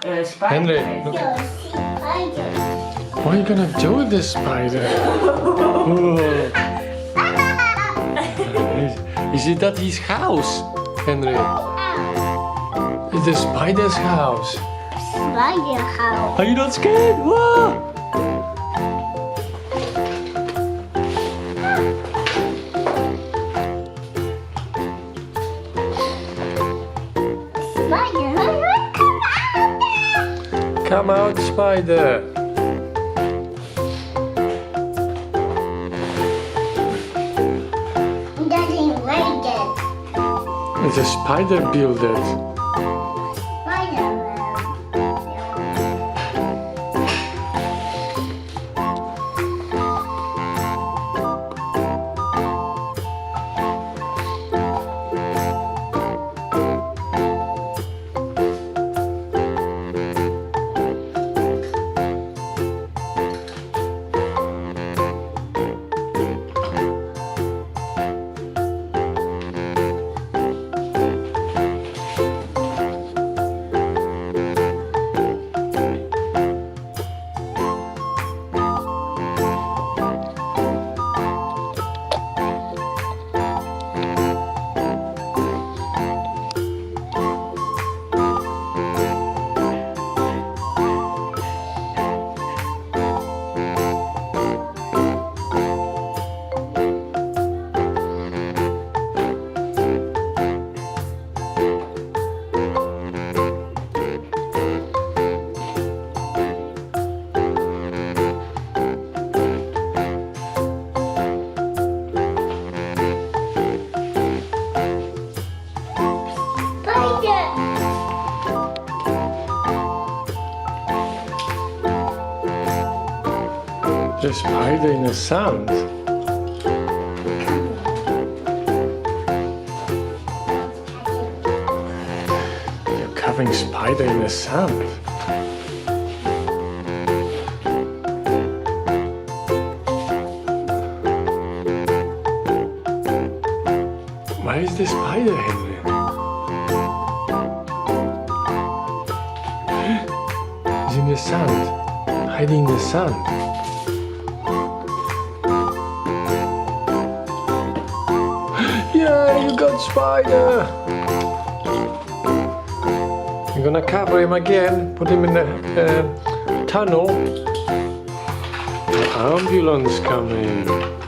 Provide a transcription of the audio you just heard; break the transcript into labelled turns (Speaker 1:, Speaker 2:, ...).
Speaker 1: spider.
Speaker 2: Henry, look. What are you gonna do with this spider? Oh. Is it at his house, Henry? It's the spider's house.
Speaker 3: Spider house.
Speaker 2: Are you not scared? Whoa!
Speaker 3: Spider,
Speaker 2: Come out, spider.
Speaker 3: doesn't like it.
Speaker 2: It's a spider built it.
Speaker 3: Spider.
Speaker 2: The spider in the sand. You're covering spider in the sand. Where is the spider, Henry? He's in the sand, hiding in the sand. Yeah, you got spider! You're gonna cover him again, put him in the tunnel. The ambulance coming.